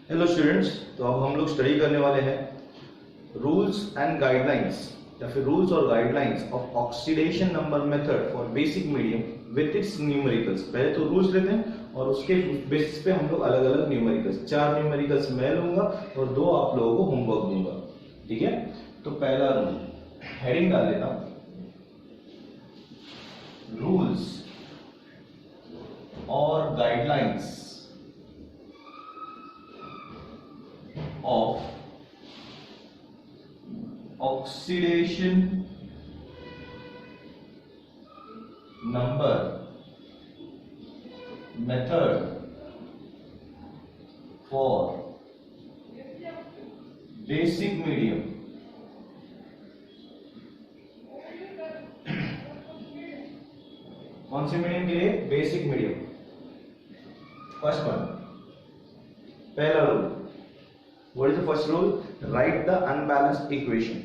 Hello students, तो अब हम लोग स्टडी करने वाले हैं रूल्स एंड गाइडलाइंस या फिर रूल्स और guidelines of oxidation number method for basic medium with its numericals. पहले तो रूल्स लेते हैं और उसके बेसिस पे हम लोग अलग अलग न्यूमेरिकल्स, 4 न्यूमेरिकल्स मैं लूंगा और 2 आप लोगों को होमवर्क दूंगा। ठीक है, तो पहला रूल हेडिंग डाल लेता हूं, रूल्स और guidelines of oxidation number method for basic medium कौन से मीडियम के लिए? Basic medium. फर्स्ट वन, पहला rule, what is the first rule? Write the unbalanced equation.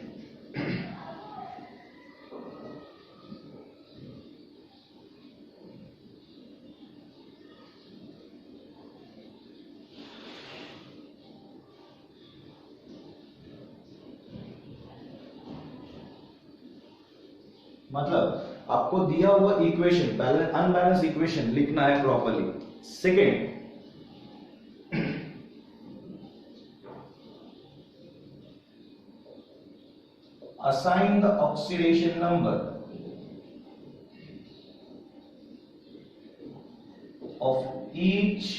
मतलब आपको दिया हुआ इक्वेशन, अनबैलेंस इक्वेशन लिखना है properly. Second, assign the oxidation number of each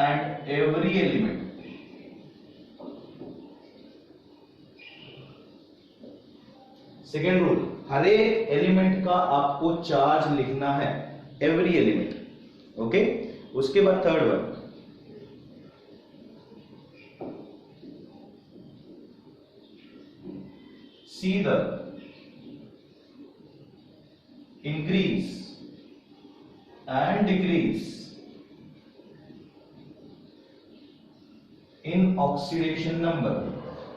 and every element. Second rule, हर एक एलिमेंट का आपको चार्ज लिखना है, एवरी एलिमेंट। ओके, उसके बाद third one, see the increase and decrease in oxidation number।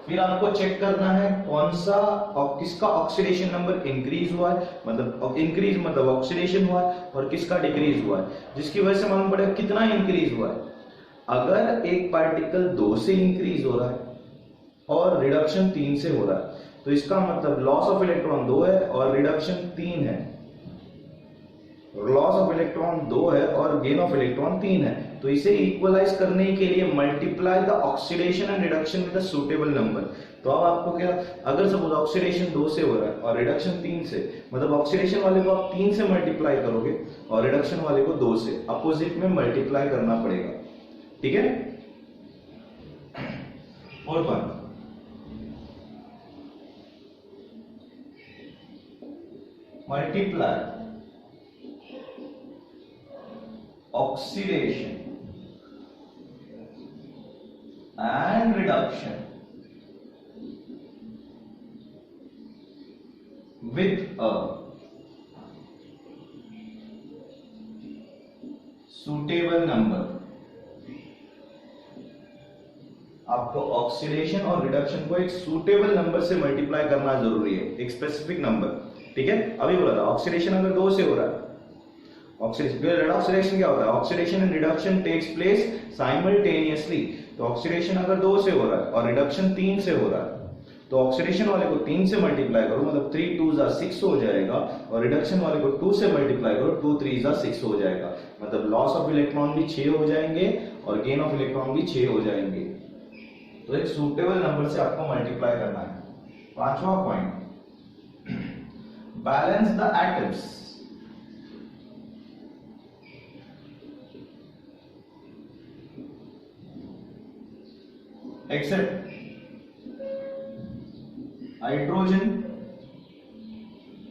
फिर आपको चेक करना है कौन सा और किसका ऑक्सीडेशन नंबर इंक्रीज हुआ है, मतलब इंक्रीज मतलब ऑक्सीडेशन हुआ है, और किसका डिक्रीज हुआ है, जिसकी वजह से मालूम पड़ेगा कितना इंक्रीज हुआ है। अगर एक पार्टिकल 2 से इंक्रीज हो रहा है और रिडक्शन 3 से हो रहा है, तो इसका मतलब लॉस ऑफ इलेक्ट्रॉन 2 है और रिडक्शन 3 है। लॉस ऑफ इलेक्ट्रॉन 2 है और गेन ऑफ इलेक्ट्रॉन 3 है। तो इसे इक्वलाइज करने के लिए multiply the oxidation and reduction with a suitable number. तो अब आपको क्या, अगर सपोज ऑक्सीडेशन 2 से हो रहा है और रिडक्शन 3 से, मतलब ऑक्सीडेशन वाले को आप 3 से मल्टीप्लाई करोगे और रिडक्शन वाले को 2 से, अपोजिट में मल्टीप्लाई करना पड़ेगा। ठीक है। और one, multiply oxidation and reduction with a suitable number। आपको ऑक्सीडेशन और रिडक्शन को एक सूटेबल नंबर से मल्टीप्लाई करना जरूरी है, एक स्पेसिफिक नंबर। ठीक है, अभी बोला था ऑक्सीडेशन अगर 2 से हो रहा है, ऑक्सीडेशन क्या होता है? Oxidation and reduction takes place simultaneously. तो ऑक्सीडेशन अगर 2 से हो रहा है और रिडक्शन 3 से हो रहा है, तो ऑक्सीडेशन वाले को 3 से मल्टीप्लाई करो, मतलब 3 2s are 6 हो जाएगा, और रिडक्शन वाले को 2 से मल्टीप्लाई करो, 2 3s are 6 हो जाएगा। मतलब लॉस ऑफ इलेक्ट्रॉन भी 6 हो जाएंगे और गेन ऑफ इलेक्ट्रॉन भी 6 हो जाएंगे। तो एक सूटेबल नंबर से आपको मल्टीप्लाई करना है। पांचवा point, balance the atoms except hydrogen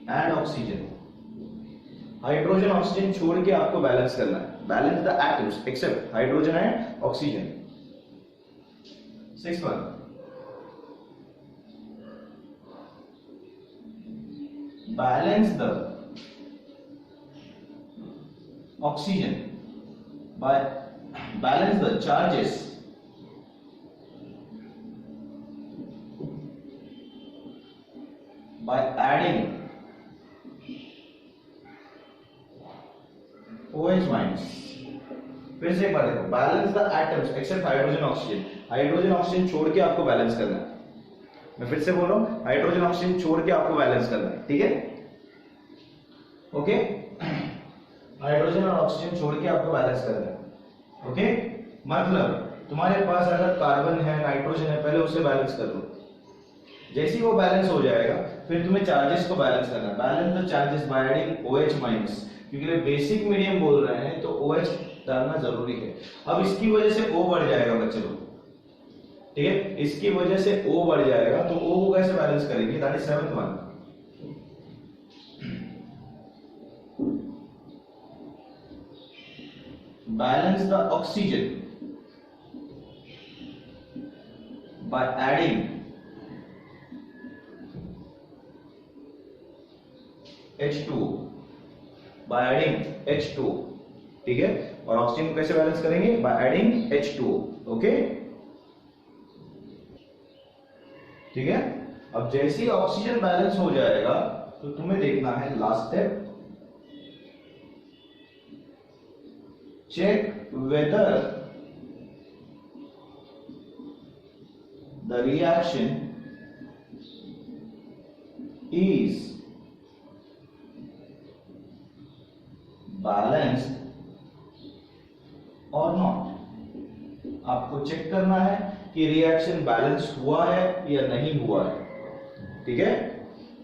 and oxygen. Hydrogen oxygen छोड़ के आपको बैलेंस करना है। Balance the atoms except hydrogen and oxygen. 6 one, balance the oxygen by balance the charges by adding OH minus फिर से एक बार देखो, balance the atoms except hydrogen oxygen, hydrogen oxygen छोड़ के आपको बैलेंस करना है। मैं फिर से बोल रहा हूं, हाइड्रोजन ऑक्सीजन छोड़ के आपको बैलेंस करना है, ठीक है, ओके, हाइड्रोजन और ऑक्सीजन छोड़ के आपको बैलेंस करना है, ओके। मतलब तुम्हारे पास अगर कार्बन है, नाइट्रोजन है, पहले उसे बैलेंस कर लो, जैसे ही वो बैलेंस हो जाएगा फिर तुम्हें चार्जेस को बैलेंस करना है। Balance the charges by adding OH minus, क्योंकि बेसिक मीडियम बोल रहे हैं तो OH डालना जरूरी है। अब इसकी वजह से O बढ़ जाएगा बच्चे लोग, ठीक है, इसकी वजह से O बढ़ जाएगा, तो O को कैसे बैलेंस करेंगे, that is 7th one. Balance the oxygen by adding H2 by adding H2, ठीक है, और ऑक्सीजन को कैसे बैलेंस करेंगे, by adding H2, ओके, ठीक है। अब जैसे ही ऑक्सीजन बैलेंस हो जाएगा तो तुम्हें देखना है last step, check whether the reaction is balanced or not। आपको चेक करना है कि रिएक्शन बैलेंस हुआ है या नहीं हुआ है, ठीक है,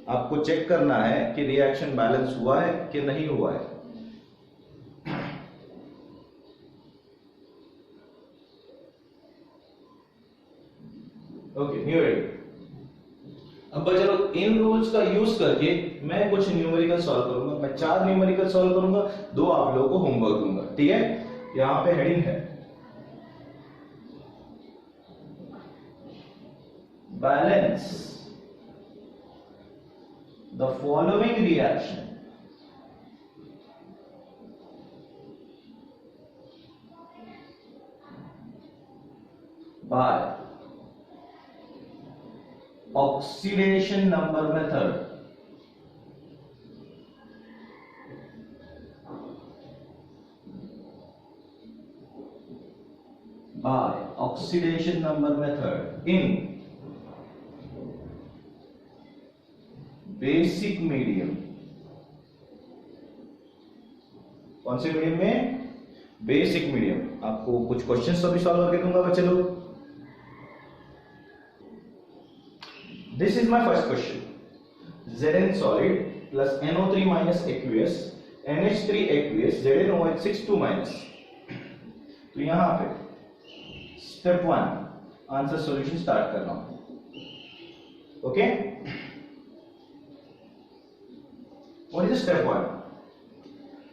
आपको चेक करना है कि रिएक्शन बैलेंस हुआ है कि नहीं हुआ है। Okay, numerical. अब चलो इन रूल्स का यूज करके मैं कुछ न्यूमेरिकल सॉल्व करूंगा, मैं 4 न्यूमेरिकल सॉल्व करूंगा, 2 आप लोगों को होमवर्क दूंगा, ठीक है। यहां पे हेडिंग है balance the following reaction by oxidation number method, by oxidation number method in basic medium. कौन से मीडियम में, बेसिक मीडियम। आपको कुछ क्वेश्चंस तो भी सॉल्व करके दूंगा बच्चे लोग। This is my first question. Zn solid plus NO3 minus aqueous, NH3 aqueous, ZnOH6 2 minus। तो यहां पे स्टेप 1 आंसर सॉल्यूशन स्टार्ट कर रहा हूं, okay. What is step 1?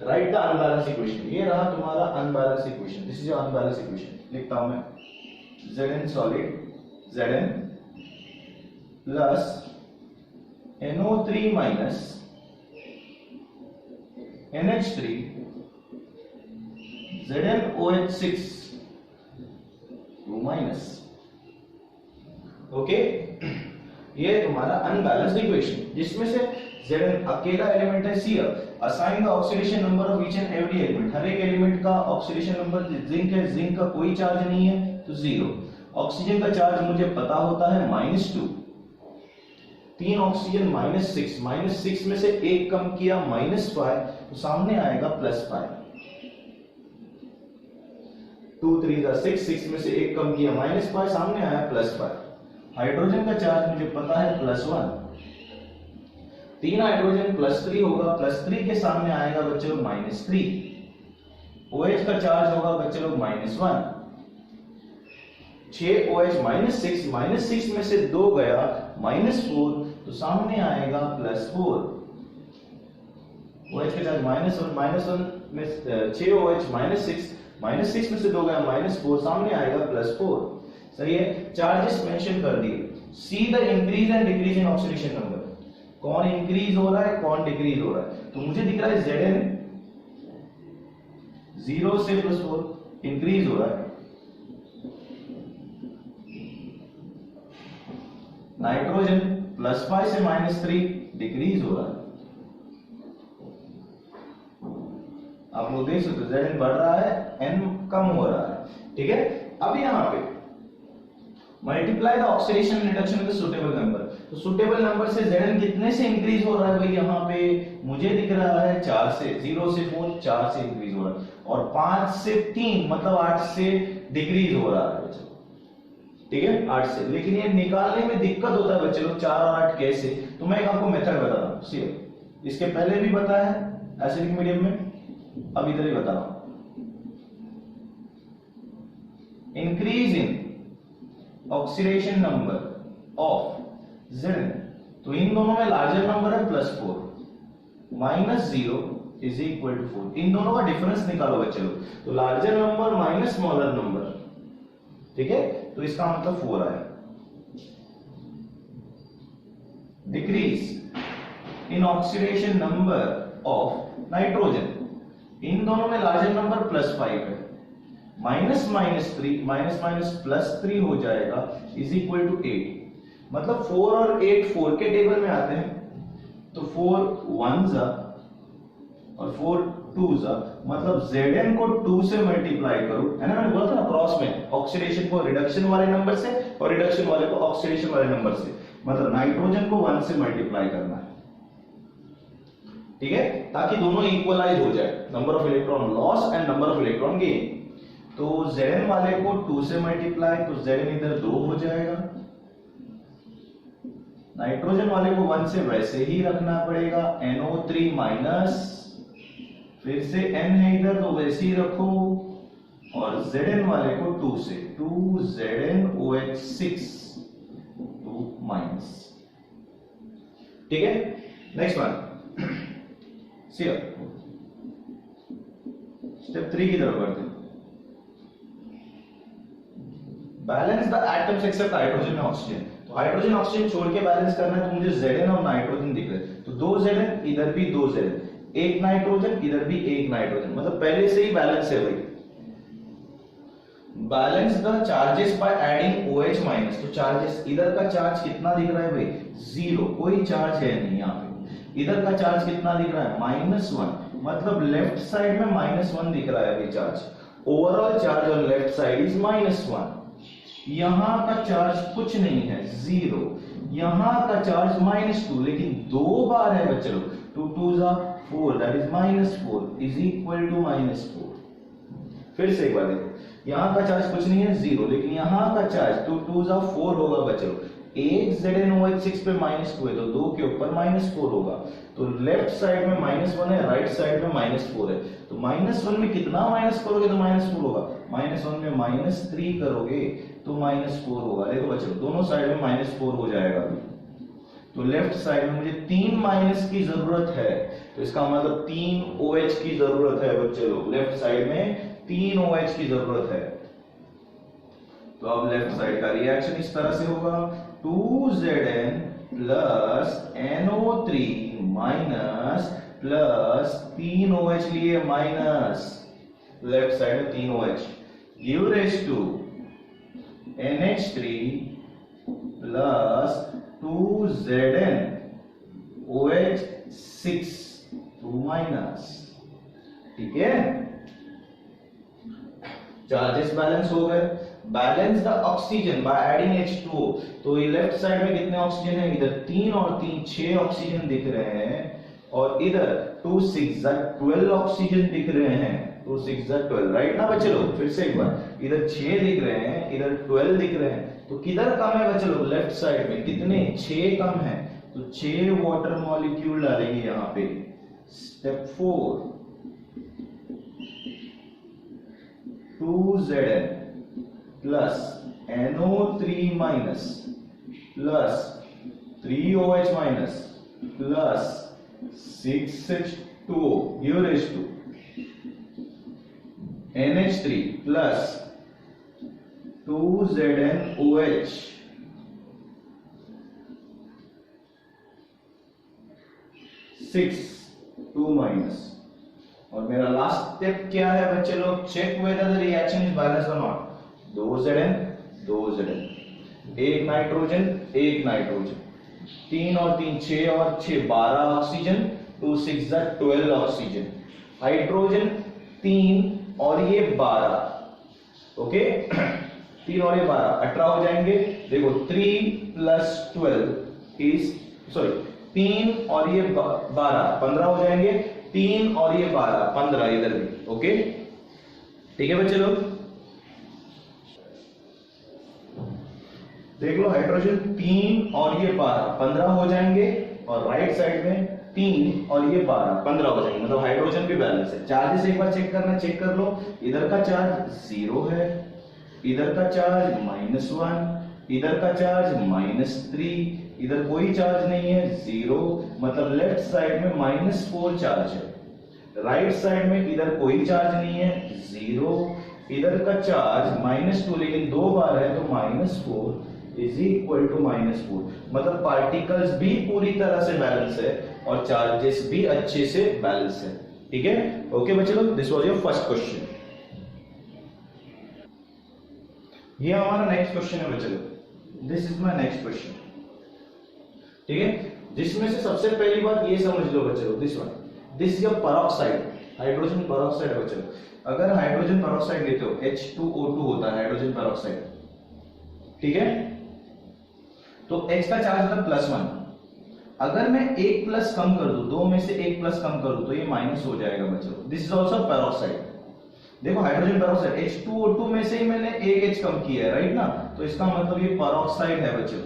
Right the unbalance equation. ये रहा तुम्हारा unbalance equation, this is your unbalance equation. लिखता हूं मैं Zn solid, Zn plus NO3 minus NH3 ZnOH6 2 minus, okay. ये तुम्हारा अनबैलेंस्ड इक्वेशन, जिसमें से Zn अकेला एलिमेंट है Cl। Assign the oxidation number of each and every element. हर एक एलिमेंट का ऑक्सीडेशन नंबर, जिंक है, जिंक का कोई चार्ज नहीं है तो 0। ऑक्सीजन का चार्ज मुझे पता होता है -2। 3 ऑक्सीजन -6, -6 में से एक कम किया -5, तो सामने आएगा +5। 2 3 6, 6 में से एक कम किया -5, सामने आया +5। हाइड्रोजन का चार्ज मुझे पता है +1। 3 हाइड्रोजन +3 होगा, +3 के सामने आएगा बच्चे लोग -3। OH का चार्ज होगा बच्चे लोग -1। 6 OH -6 में से 2 गया -4, तो सामने आएगा +4। OH का चार्ज -1 में 6 OH -6 में से 2 गया -4, सामने आएगा +4। सही है, चार्जेस मेंशन कर दिए। See the increase and decrease in oxidation number. कौन इंक्रीज हो रहा है, कौन डिक्रीज हो रहा है। तो मुझे दिख रहा है Zn 0 से +4 इंक्रीज हो रहा है, नाइट्रोजन +5 से -3 डिक्रीज हो रहा है। आप लोग देख सकते हो Zn बढ़ रहा है, n का कम हो रहा है। ठीक है, अब यहाँ पे multiply the oxidation reduction with suitable number. तो सुटेबल नंबर से Zn कितने से इंक्रीज हो रहा है भाई? यहाँ पे मुझे दिख रहा है 4 से, 0 से 4 4 से इंक्रीज हो रहा है, और 5 से 3 मतलब 8 से डिक्रीज हो रहा है बच्चों। ठीक है, 8 से। लेकिन ये निकालने में दिक्कत होता है बच्चे लोग, 4 और 8 कैसे? तो मैं एक आपको मेथड बता रहा हूँ। सी इसके पहले भी बताया है एसिडिक मीडियम में, अब इधर ही बता रहा हूं। Increase in oxidation number of Zn, तो इन दोनों में लार्जर नंबर है +4, -0 इज इक्वल टू 4। इन दोनों का डिफरेंस निकालो बच्चे लोग, तो larger number minus smaller number, ठीक है, तो इसका मतलब 4 आया। Decrease in oxidation number of nitrogen, इन दोनों में लार्जर नंबर +5 है, -3 +3 हो जाएगा इज इक्वल टू 8। मतलब 4 और 8 4 के टेबल में आते हैं, तो 4 1s और 4 2s, मतलब Zn को 2 से मल्टीप्लाई करो, है ना, मैंने बोला था ना क्रॉस में, ऑक्सीडेशन को रिडक्शन वाले नंबर से और रिडक्शन वाले को ऑक्सीडेशन वाले नंबर से, मतलब नाइट्रोजन को 1 से मल्टीप्लाई करना है। ठीक है, ताकि दोनों इक्वलाइज हो जाए, number of electron loss and number of electron gain. तो Zn वाले को 2 से मल्टीप्लाई, तो Zn इधर 2 हो जाएगा, नाइट्रोजन वाले को 1 से वैसे ही रखना पड़ेगा, NO3 माइनस, फिर से N है इधर तो वैसे ही रखो, और Zn वाले को 2 से, 2ZnOH6 2 माइनस। ठीक है, नेक्स्ट वन, सी स्टेप 3 की तरफ बढ़ते हैं। Balance the atoms except hydrogen और ऑक्सीजन। तो हाइड्रोजन ऑक्सीजन छोड़ के बैलेंस करना है, तो मुझे Zn और नाइट्रोजन दिख रहे हैं, तो 2 Zn इधर भी 2 Zn, एक नाइट्रोजन इधर भी एक नाइट्रोजन, मतलब पहले से ही बैलेंस है भाई। Balance the charges by adding OH minus, तो चार्जेस, इधर का चार्ज कितना दिख रहा है भाई? 0, कोई चार्ज है नहीं यहाँ पे। इधर का चार्ज कितना दिख रहा है? -1, मतलब लेफ्ट साइड में -1 दिख रहा है भाई charge. Overall charge on left side is -1। यहां का चार्ज कुछ नहीं है, 0। यहां का चार्ज -2, लेकिन 2 बार है बच्चे लोग, 2 2s are 4, that is -4 is equal to -4। फिर से एक बार देखो, यहां का चार्ज कुछ नहीं है, 0, लेकिन यहां का चार्ज 2 2s are 4 होगा बच्चे लोग। एक ZnOH6 पे -2 है, तो 2 के ऊपर -4 होगा, तो लेफ्ट साइड में -1 है, राइट साइड में -4 है, तो -1 में कितना माइनस करोगे तो -4 होगा, -1 में -3 करोगे तो -4 होगा। देखो बच्चों, दोनों साइड में -4 हो जाएगा, तो लेफ्ट साइड में मुझे 3 माइनस की जरूरत है, तो इसका मतलब 3 OH की जरूरत है बच्चे लोग, लेफ्ट साइड में 3 OH की जरूरत है। तो अब लेफ्ट साइड का रिएक्शन इस तरह से होगा, 2Zn plus NO3 minus plus 3 OH लिए माइनस, लेफ्ट साइड में 3 OH, give rise to NH3 plus 2Zn OH6 2 minus. ठीक है, चार्जेस बैलेंस हो गए। Balance the oxygen by adding H2O, तो ये लेफ्ट साइड में कितने ऑक्सीजन है? इधर 3 और 3 6 ऑक्सीजन दिख रहे हैं, और इधर 2 6 12 ऑक्सीजन दिख रहे हैं, 2 6 12, राइट ना बच्चे लोग? फिर से एक बार, इधर 6 दिख रहे हैं, इधर 12 दिख रहे हैं, तो किधर कम है बच्चे लोग? लेफ्ट साइड में कितने? 6 कम है, तो 6 वाटर मॉलिक्यूल डालेंगे यहाँ पे। Step 4, 2Zn plus NO3 minus plus 3OH minus plus 6H2O, give rise to NH3 plus 2ZnOH 6 2 minus. और मेरा लास्ट स्टेप क्या है बच्चे लोग? Check whether the reaction is balance और नॉट। 2Zn 2Zn, एक नाइट्रोजन एक नाइट्रोजन, 3 और 3 6 और 6 12 ऑक्सीजन, 2 6 12 ऑक्सीजन, हाइड्रोजन 3 और ये 12, ओके 3 और ये 12 18 हो जाएंगे। देखो 3 + 12 इज सॉरी 3 और ये 12 15 हो जाएंगे। 3 और ये 12 15 इधर भी। ओके ठीक है बच्चे लोग, देख लो हाइड्रोजन 3 और ये 12 15 हो जाएंगे और राइट साइड में 3 और ये 12 15 हो जाएंगे, मतलब हाइड्रोजन भी बैलेंस है। चार्जेस एक बार चेक करना, चेक कर लो। इधर का चार्ज 0 है, इधर का चार्ज -1, इधर का चार्ज -3, इधर कोई चार्ज नहीं है 0, मतलब लेफ्ट साइड में -4 चार्ज है। राइट साइड में इधर कोई चार्ज नहीं है 0, इधर का चार्ज -2, लेकिन 2 बार है तो -4 इज इक्वल टू -4, मतलब पार्टिकल्स भी पूरी तरह से बैलेंस है और चार्जेस भी अच्छे से बैलेंस है। ठीक है ओके बच्चे लोग, this was your first question. ये हमारा नेक्स्ट क्वेश्चन है बच्चे लोग, this is my next question. ठीक है, जिसमें से सबसे पहली बात ये समझ लो बच्चे लोग, this one, this is your peroxide, hydrogen peroxide बच्चे लोग। अगर हाइड्रोजन पेरोक्साइड लेते हो H2O2 होता है हाइड्रोजन पेरोक्साइड, ठीक है, तो H का चार्ज होता है +1। अगर मैं 1 प्लस कम कर दूं, 2 में से 1 प्लस कम कर दूं तो ये माइनस हो जाएगा बच्चों। This is also peroxide. देखो हाइड्रोजन पेरोक्साइड H2O2 में से ही मैंने 1 H कम किया है, राइट ना, तो इसका मतलब ये पेरोक्साइड है बच्चों।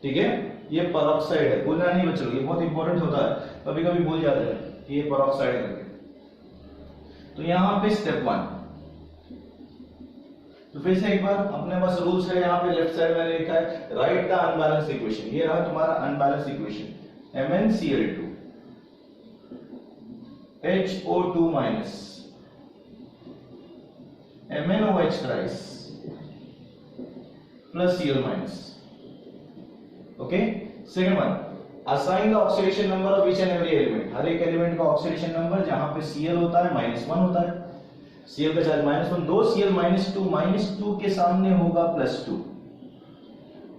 ठीक है, ये पेरोक्साइड है, भूलना नहीं बच्चों, ये बहुत इंपॉर्टेंट होता है, कभी कभी भूल जाते हैं कि ये पेरोक्साइड है। तो यहां पे स्टेप 1, तो फिर से एक बार अपने पास रूल्स है, यहाँ पे लेफ्ट साइड में लिखा है राइट द अनबैलेंस्ड इक्वेशन। ये रहा तुम्हारा unbalanced equation, MnCl2 HO2 minus MnOH thrice plus Cl minus. Okay, second one, assign the oxidation number of each and every element. हर एक एलिमेंट का ऑक्सीडेशन नंबर, जहां पे Cl होता है -1 होता है, Cl का चार्ज -1, 2 Cl -2 के सामने होगा +2।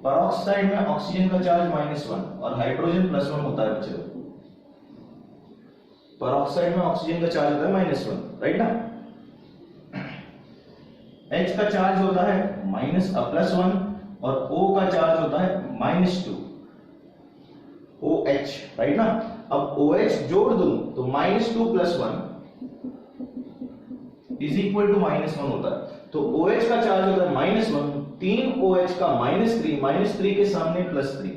पेरोक्साइड में ऑक्सीजन का चार्ज -1 और हाइड्रोजन +1 होता है बच्चों। पेरोक्साइड में ऑक्सीजन का चार्ज होता है -1, राइट ना। H का चार्ज होता है +1 और O का चार्ज होता है -2, OH, राइट ना। अब OH जोड़ दूं तो -2 + 1 इज इक्वल टू -1 होता है। तो OH का चार्ज होता है -1, 3 OH का -3 के सामने +3।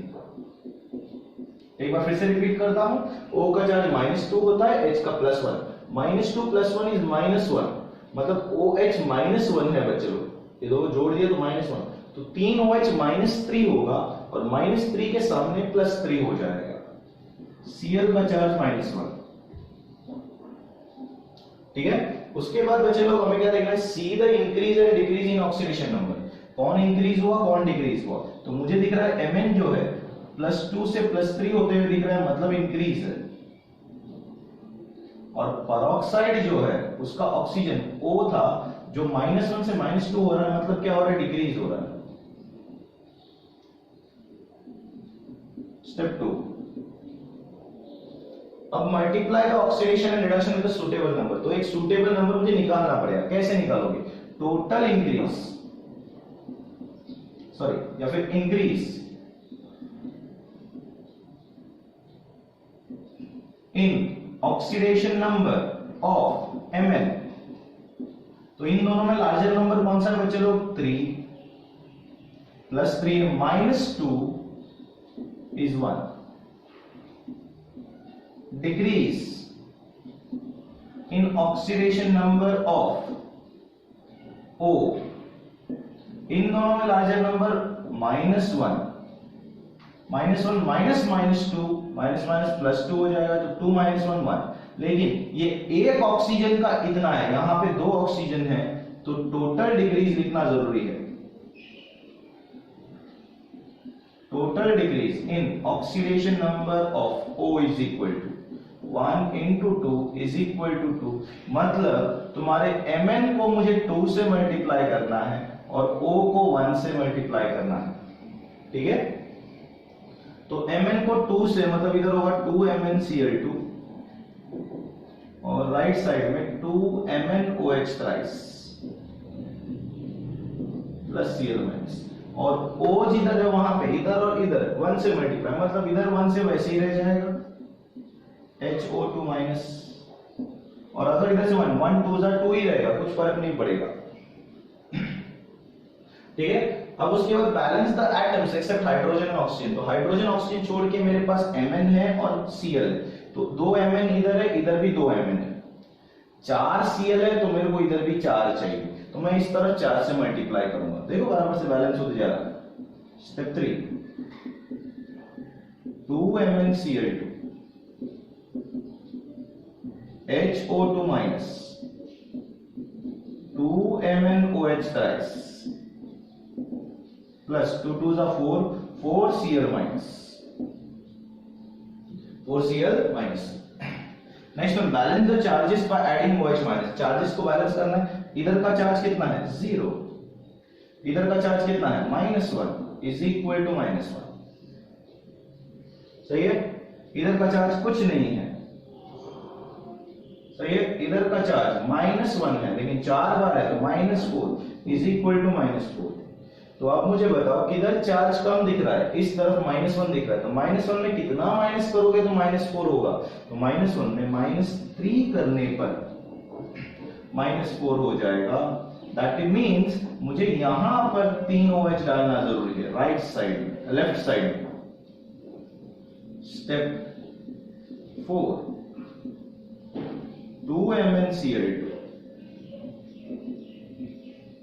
एक बार फिर से रिपीट करता हूं, O का चार्ज -2 होता है, H का +1, -2 + 1 इज -1, मतलब OH -1 है बच्चे लोग। ये दो जोड़ दिया तो -1, तो 3 OH -3 होगा और -3 के सामने +3 हो जाएगा। Cl का चार्ज -1। ठीक है, उसके बाद बच्चे लोग हमें क्या देखना है, see the increase and decrease in oxidation number. कौन इंक्रीज हुआ कौन डिक्रीज हुआ, तो मुझे दिख रहा है Mn जो है +2 से +3 होते हुए दिख रहा है, मतलब इंक्रीज है। और पेरोक्साइड जो है उसका ऑक्सीजन O था जो -1 से -2 हो रहा है, मतलब क्या हो रहा है, डिक्रीज हो रहा है। स्टेप 2, अब multiply the oxidation and reduction with suitable number. तो एक सुटेबल नंबर मुझे निकालना पड़ेगा, कैसे निकालोगे, टोटल इंक्रीज, सॉरी या फिर increase in oxidation number of Mn। तो इन दोनों में लार्जर नंबर कौन सा है बच्चे लोग, 3 + 3 -2 is 1। Decrease in oxidation number of O। इन दोनों में लार्जर नंबर -1, -1 माइनस -2 +2 हो जाएगा, तो 2 - 1 1। लेकिन ये एक ऑक्सीजन का इतना है, यहां पे 2 ऑक्सीजन है, तो टोटल डिक्रीज लिखना जरूरी है। Total decrease in oxidation number of O is equal to 1 × 2 is equal to 2, मतलब तुम्हारे Mn को मुझे 2 से मल्टीप्लाई करना है और O को 1 से मल्टीप्लाई करना है। ठीक है, तो Mn को 2 से, मतलब इधर होगा 2MnCl2 और राइट साइड में 2MnOH thrice plus Cl minus, और O जिधर है वहां पे इधर और इधर 1 से मल्टीप्लाई, मतलब इधर 1 से वैसे ही रह जाएगा HO2 माइनस, और अगर इधर से 1 1 2 2 ही रहेगा, कुछ फर्क नहीं पड़ेगा। ठीक है, अब उसके बाद balance the atoms except hydrogen and oxygen. तो हाइड्रोजन ऑक्सीजन छोड़ के मेरे पास Mn है और Cl है, तो 2 Mn इधर है, इधर भी 2 Mn है, 4 Cl है, तो मेरे को इधर भी 4 चाहिए, तो मैं इस तरह 4 से मल्टीप्लाई करूंगा, देखो बराबर से बैलेंस होते जा रहा है। Step 3 2 MnCl2 HO2 minus 2 MnOH thrice plus 2 2s are 4 4 Cl minus 4 Cl minus। Next one, balance the charges by adding OH minus. Charges को बैलेंस करना है, इधर का चार्ज कितना है 0, इधर का चार्ज कितना है -1 इज इक्वल टू -1, सही है। इधर का चार्ज कुछ नहीं है, सही है, इधर का चार्ज -1 है, लेकिन 4 बार है तो -4 इज इक्वल टू -4। तो आप मुझे बताओ किधर चार्ज कम दिख रहा है, इस तरफ -1 दिख रहा है, तो -1 में कितना माइनस करोगे तो -4 होगा, तो -1 में -3 करने पर -4 हो जाएगा। दैट मींस मुझे यहां पर 3 OH डालना जरूरी है, राइट साइड में, लेफ्ट साइड में। Step 4 2 MnCl2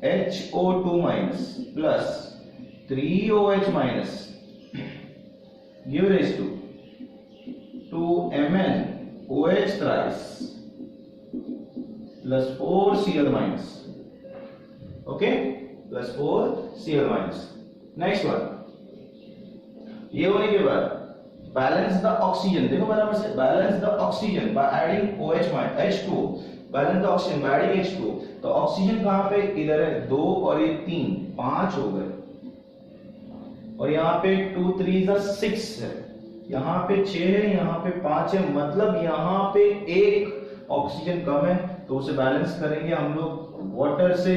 HO2 minus plus 3 OH minus give rise to 2 MnOH thrice plus 4 Cl minus, okay, plus 4 Cl minus। Next one, ये होने के बाद बैलेंस द ऑक्सीजन, देखो बराबर से, balance the oxygen by adding OH minus H2, balance the oxygen by adding H2। तो oxygen कहां पे, इधर है 2 और ये 3 5 हो गए, और यहाँ पे 2 3 6 है, यहाँ पे 6 है, यहाँ पे 5 है, मतलब यहाँ पे एक ऑक्सीजन कम है, तो उसे बैलेंस करेंगे हम लोग वाटर से।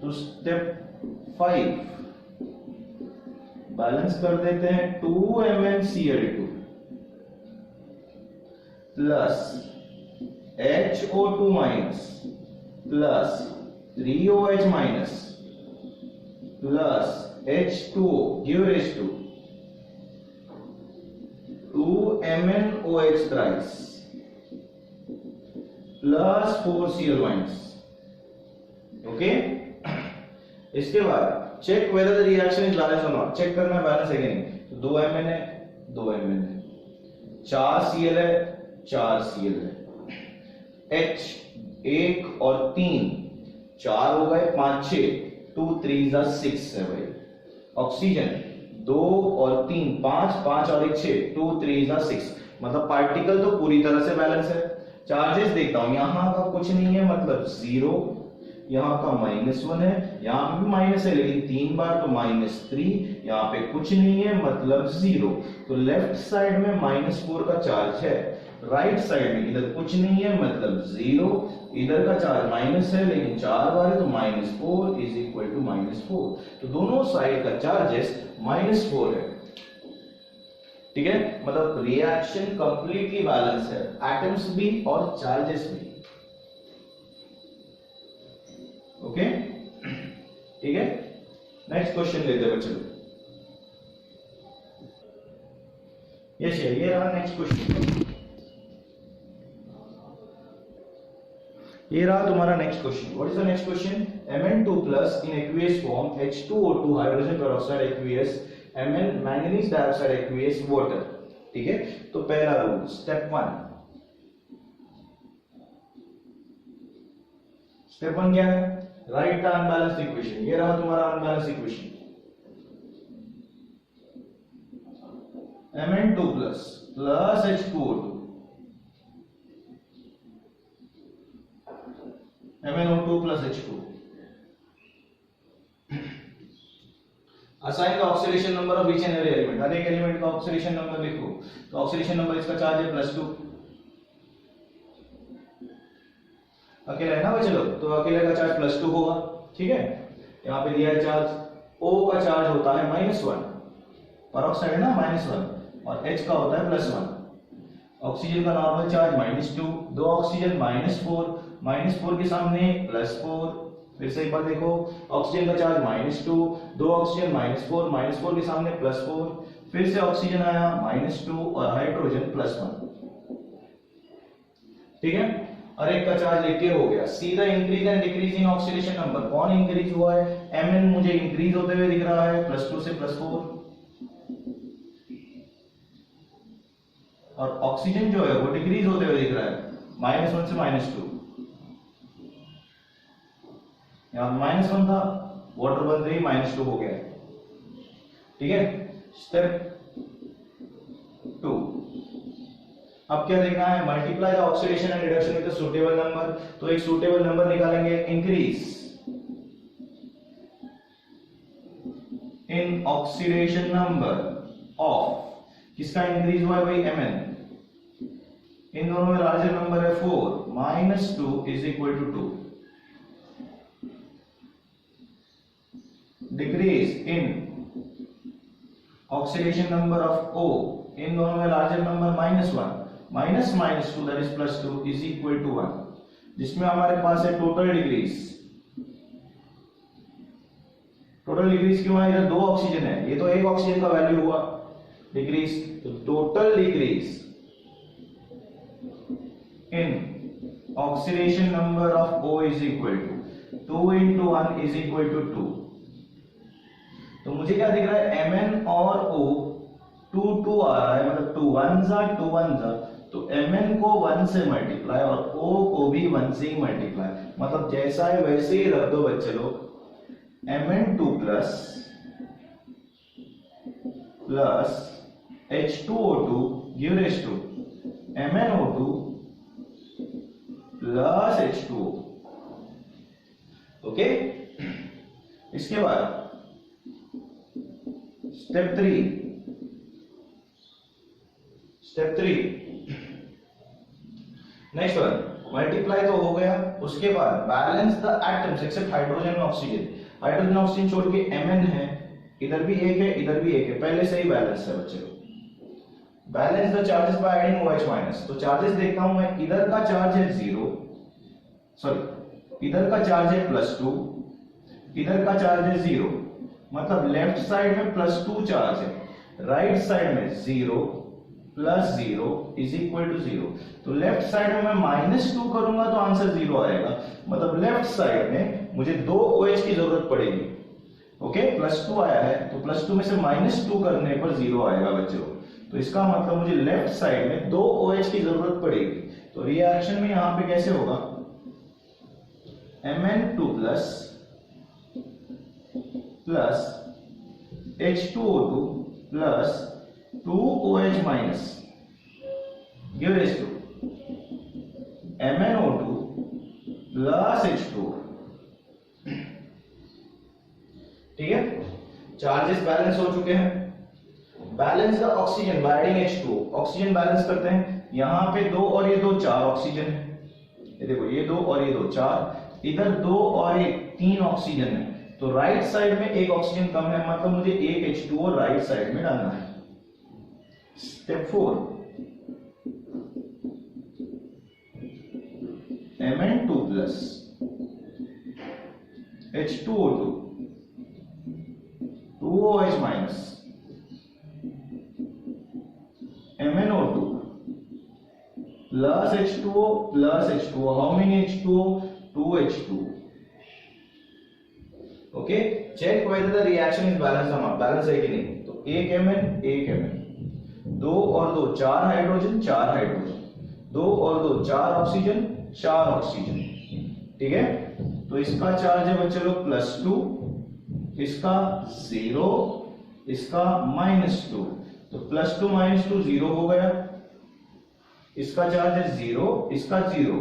तो स्टेप 5 बैलेंस कर देते हैं 2 MnCl2 plus HO2 minus plus 3 OH minus plus H2O give rise to 2 MnOH thrice plus 4 Cl minus, okay. इसके बाद check whether the reaction is balance और नॉट, चेक करना है बैलेंस है कि नहीं। तो 2 Mn है, 2 Mn है, 4 Cl है, 4 Cl है, H 1 और 3 4 हो गए, 5 6 2 3 6 है भाई। ऑक्सीजन 2 और 3 5 5 और 1 6 2 3 6, मतलब पार्टिकल तो पूरी तरह से बैलेंस है। चार्जेस देखता हूं, यहां का कुछ नहीं है मतलब 0, यहाँ का -1 है, यहाँ पे भी माइनस है लेकिन 3 बार तो -3, यहाँ पे कुछ नहीं है मतलब 0। तो लेफ्ट साइड में -4 का चार्ज है, राइट साइड में इधर कुछ नहीं है मतलब 0, इधर का चार्ज माइनस है लेकिन 4 बार है तो -4 इज इक्वल टू -4। तो दोनों साइड का चार्जेस -4 है, ठीक है, मतलब रिएक्शन कंप्लीटली बैलेंस है, एटम्स भी और चार्जेस भी, ओके, ठीक है। नेक्स्ट क्वेश्चन लेते हैं बच्चों। यस ये रहा नेक्स्ट क्वेश्चन, ये रहा तुम्हारा next question. What is the next question? Mn2 plus in aqueous form H2O2 hydrogen peroxide aqueous Mn manganese dioxide aqueous water, ठीक है। तो पहला रूल, स्टेप 1 क्या है? Write the unbalanced equation. ये रहा तुम्हारा unbalanced equation, Mn2 plus H2O2 MnO2 plus H2। Assign the oxidation number of each and every element, हर एक एलिमेंट का ऑक्सीडेशन नंबर लिखो। तो ऑक्सीडेशन नंबर इसका चार्ज है +2, अकेला है ना बच्चे लोग, तो अकेले का चार्ज +2 होगा, ठीक है। यहाँ पे दिया है चार्ज, O का चार्ज होता है -1, पेरोक्साइड है ना -1, और H का होता है +1। ऑक्सीजन का नॉर्मल चार्ज -2, दो ऑक्सीजन -4 के सामने +4। फिर से एक बार देखो, ऑक्सीजन का चार्ज -2, दो ऑक्सीजन -4 के सामने +4, फिर से ऑक्सीजन आया -2 और हाइड्रोजन +1। ठीक है, और एक का चार्ज लेके हो गया। सीधा increase and decrease in oxidation number, कौन इंक्रीज हुआ है? Mn मुझे इंक्रीज होते हुए दिख रहा है +2 से +4, और ऑक्सीजन जो है वो डिक्रीज होते हुए दिख रहा है -1 से -2। यहां -1 था, वाटर बन रही -2 हो गया। ठीक है, स्टेप 2, अब क्या देखना है? Multiply the oxidation and reduction with a suitable number. तो एक सूटेबल नंबर निकालेंगे, increase in oxidation number of, किसका इंक्रीज हुआ है भाई? Mn। इन दोनों में लार्जर नंबर है 4, -2 = 2। Decrease in oxidation number of O, इन दोनों में लार्जर नंबर -1, -2 that is +2 = 1, जिसमें हमारे पास है टोटल डिक्रीज। टोटल डिक्रीज क्यों है? इधर दो ऑक्सीजन है, ये तो एक ऑक्सीजन का वैल्यू हुआ डिक्रीज, तो total decrease in oxidation number of O = 2 × 1 = 2। तो मुझे क्या दिख रहा है? Mn और O 2 आ रहा है, मतलब 2 1 जा, तो Mn को 1 से मल्टीप्लाई और O को भी 1 से ही मल्टीप्लाई, मतलब जैसा है वैसे ही रख दो बच्चे लोग। Mn2 plus H2O2 give rise to MnO2 plus H2O। Okay, इसके बाद स्टेप 3 नेक्स्ट वन, मल्टीप्लाई तो हो गया। उसके बाद balance the atoms except hydrogen and oxygen. Hydrogen oxygen छोड़ के Mn है, इधर भी एक है, इधर भी एक है, पहले से ही बैलेंस है बच्चे। Balance the charges by adding OH-। तो चार्जेस देखता हूं मैं, इधर का चार्ज है 0, सॉरी इधर का चार्ज है +2, इधर का चार्ज है 0, मतलब लेफ्ट साइड में +2 चार्ज है, राइट साइड में 0 + 0 = 0। तो लेफ्ट साइड में मैं -2 करूंगा तो आंसर 0 आएगा, मतलब लेफ्ट साइड में मुझे 2 OH की जरूरत पड़ेगी। ओके, +2 आया है तो +2 में से -2 करने पर 0 आएगा बच्चों। तो इसका मतलब मुझे लेफ्ट साइड में 2 OH की जरूरत पड़ेगी। तो रिएक्शन में यहां पे कैसे होगा? Mn2 plus H2O2 plus 2OH- give rise to MnO2 plus H2O। ठीक है, चार्जेस बैलेंस हो चुके हैं। Balance the oxygen by adding H2O। Oxygen balance करते हैं, यहां पे 2 और ये 2 4 ऑक्सीजन है, ये देखो ये 2 और ये 2 4, इधर 2 और 1 3 ऑक्सीजन है, तो राइट साइड में एक ऑक्सीजन कम है, मतलब मुझे एक H2O राइट साइड में डालना है। Step 4, Mn2 plus H2O2 2OH- MnO2 plus H2O plus H2O। How many H2O? 2 H2O। Okay, check whether the reaction is balanced or not, बैलेंस है कि नहीं। तो एक Mn 2 और 2 4 हाइड्रोजन 4 हाइड्रोजन, 2 और 2 4 ऑक्सीजन 4 ऑक्सीजन। ठीक है, तो इसका चार्ज है बच्चे लोग +2, इसका 0, इसका -2, तो +2 -2 0 हो गया, इसका चार्ज है 0, इसका 0,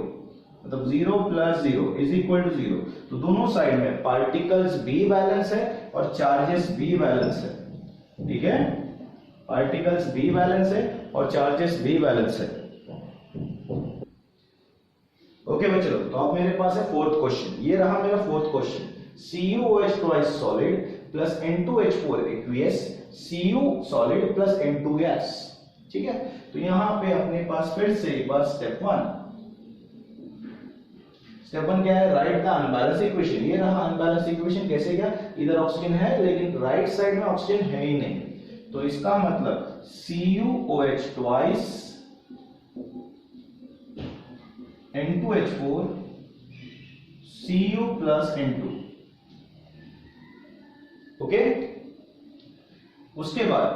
मतलब 0 + 0 = 0। तो दोनों साइड में पार्टिकल्स भी बैलेंस है और चार्जेस भी बैलेंस है। ठीक है, पार्टिकल्स भी बैलेंस है और चार्जेस भी बैलेंस है। ओके बच्चों, तो अब मेरे पास है फोर्थ क्वेश्चन। ये रहा मेरा fourth question. CuOH twice solid plus N2H4 aqueous Cu solid plus N2 gas। ठीक है, तो यहां पे अपने पास फिर से एक बार स्टेप वन क्या है? Write the unbalance equation. ये रहा अनबैलेंस इक्वेशन। कैसे क्या? इधर ऑक्सीजन है लेकिन राइट साइड में ऑक्सीजन है ही नहीं, तो इसका मतलब CuOH twice N2H4 Cu plus N2। Okay, उसके बाद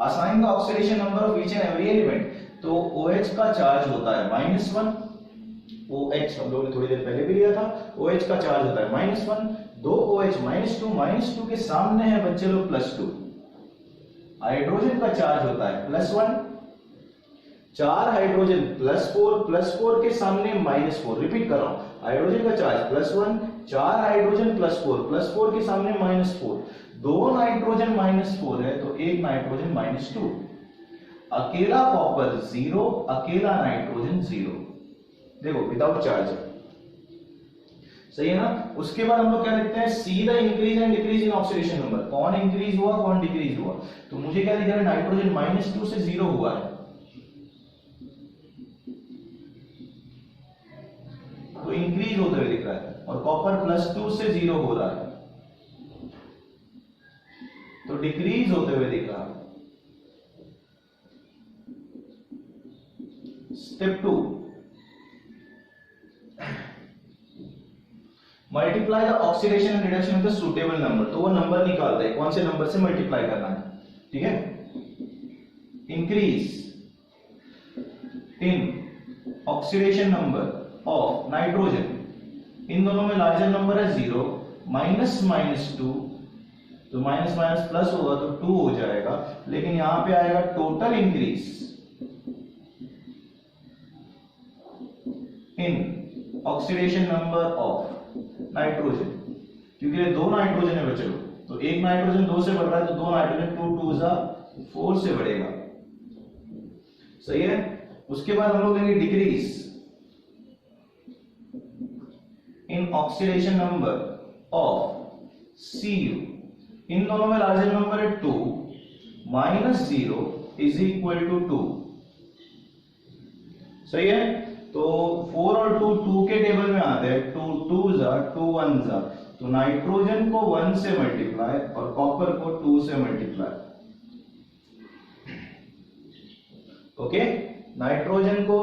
assign the oxidation number of each and every element. तो OH का चार्ज होता है -1, OH हम लोगों ने थोड़ी देर पहले भी लिया था। OH का चार्ज होता है -1, दो OH -2 के सामने है बच्चे लोग +2। हाइड्रोजन का चार्ज होता है +1, 4 हाइड्रोजन +4 के सामने -4। रिपीट कर रहा हूं, हाइड्रोजन का चार्ज +1, 4 हाइड्रोजन +4 के सामने -4, 2 नाइट्रोजन -4 है तो 1 नाइट्रोजन -2, अकेला कॉपर 0, अकेला नाइट्रोजन 0। देखो विदाउट चार्ज, सही है ना। उसके बाद हम लोग क्या लिखते हैं? See the increase and decrease in oxidation number. कौन इंक्रीज हुआ, कौन डिक्रीज हुआ? तो मुझे क्या दिख रहा है? नाइट्रोजन -2 से 0 हुआ है, तो इंक्रीज होते हुए दिख रहा है, और कॉपर +2 से 0 हो रहा है, तो डिक्रीज होते हुए दिख रहा है। Step 2, multiply the oxidation and reduction with the suitable number. तो वो नंबर निकालते हैं, कौन से नंबर से मल्टीप्लाई करना है। ठीक है, increase in oxidation number of nitrogen, इन दोनों में लार्जर नंबर है 0, -2, तो माइनस माइनस प्लस होगा तो 2 हो जाएगा, लेकिन यहां पे आएगा total increase in oxidation number of nitrogen, क्योंकि 2 नाइट्रोजन है बच्चों, तो 1 नाइट्रोजन 2 से बढ़ रहा है तो 2 नाइट्रोजन 2 2 जा 4 से बढ़ेगा। सही है। उसके बाद हम लोग लेंगे decrease in oxidation number of Cu, इन दोनों में लार्जर नंबर है 2, -0 इज इक्वल टू 2। सही है। तो 4 और 2 2 के टेबल में आते हैं, 2 2 जा 2 1 जा, तो नाइट्रोजन को 1 से मल्टीप्लाई और कॉपर को 2 से मल्टीप्लाई। ओके, नाइट्रोजन को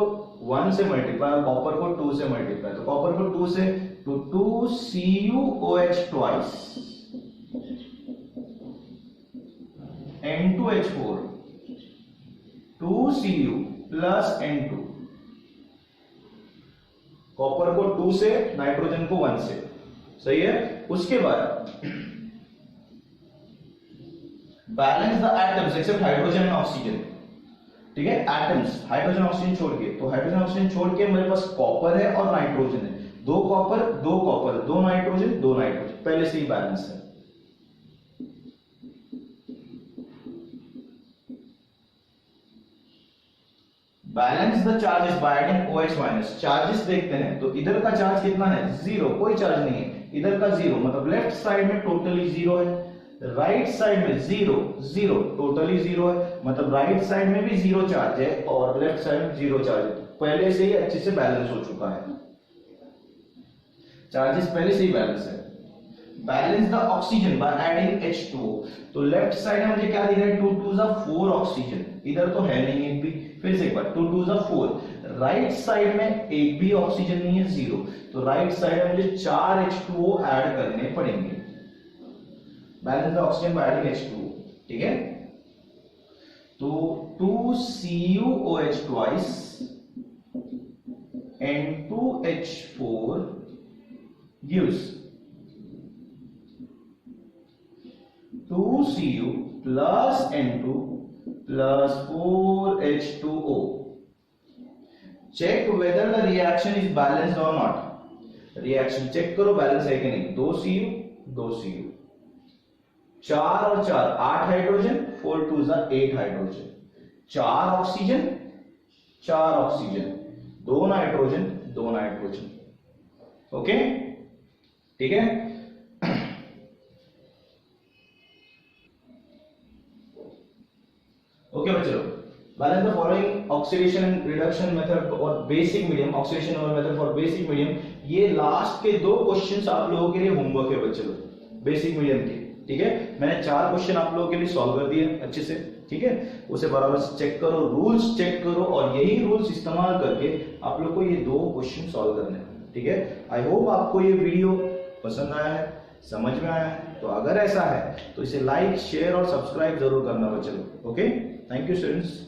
1 से मल्टीप्लाई और कॉपर को 2 से मल्टीप्लाई, तो कॉपर को 2 से, तो 2 CuOH twice N2H4 2 Cu plus N2, copper को 2 से, नाइट्रोजन को 1 से। सही है। उसके बाद balance the atoms except hydrogen and oxygen. ठीक है, एटम्स हाइड्रोजन ऑक्सीजन छोड़ के, तो हाइड्रोजन ऑक्सीजन छोड़ के मेरे पास कॉपर है और नाइट्रोजन है, 2 कॉपर 2 नाइट्रोजन 2 नाइट्रोजन, पहले से ही बैलेंस है। Balance the charges by adding OH minus. Charges देखते हैं तो इधर का चार्ज कितना है? 0, कोई चार्ज नहीं है। इधर का 0 मतलब लेफ्ट साइड में टोटली 0 है, राइट साइड में 0 0 टोटली 0 है, मतलब राइट साइड में भी 0 चार्ज है और लेफ्ट साइड में 0 चार्ज है। पहले से ही अच्छे से बैलेंस हो चुका है, चार्जेस पहले से ही बैलेंस है। Balance the oxygen by adding H2O। तो लेफ्ट साइड में मुझे क्या दिख रहा है? 2 2 4 ऑक्सीजन, इधर तो है नहीं एक भी। फिर से एक बार 2 2 4, राइट साइड में एक भी ऑक्सीजन नहीं है, 0, तो राइट साइड में मुझे 4 H2O ऐड करने पड़ेंगे। Balance the oxygen by adding H2O। ठीक है, तो 2 CuOH twice N2H4 gives 2 Cu plus N2 plus 4 H2O. Check whether the reaction is balanced or not. Reaction check करो बैलेंस है कि नहीं। 2 Cu 4 और 4 8 hydrogen, 4 2 8 hydrogen, 4 oxygen 2 nitrogen 2 nitrogen. Okay, ठीक है। ओके बच्चों, balance the following oxidation and reduction method और basic medium, oxidation और मेथड फॉर बेसिक मीडियम। ये लास्ट के 2 क्वेश्चंस आप लोगों के लिए होमवर्क है बच्चों, बेसिक मीडियम के। ठीक है, मैंने 4 क्वेश्चन आप लोगों के लिए सॉल्व कर दिए अच्छे से। ठीक है, उसे बराबर से चेक करो, रूल्स चेक करो, और यही रूल्स इस्तेमाल करके आप लोग को ये 2 क्वेश्चन सॉल्व करने हैं। ठीक है, आई होप आपको ये वीडियो पसंद आया है, समझ में आया है। तो अगर ऐसा है तो इसे लाइक, शेयर और सब्सक्राइब जरूर करना बच्चों। Okay, thank you students.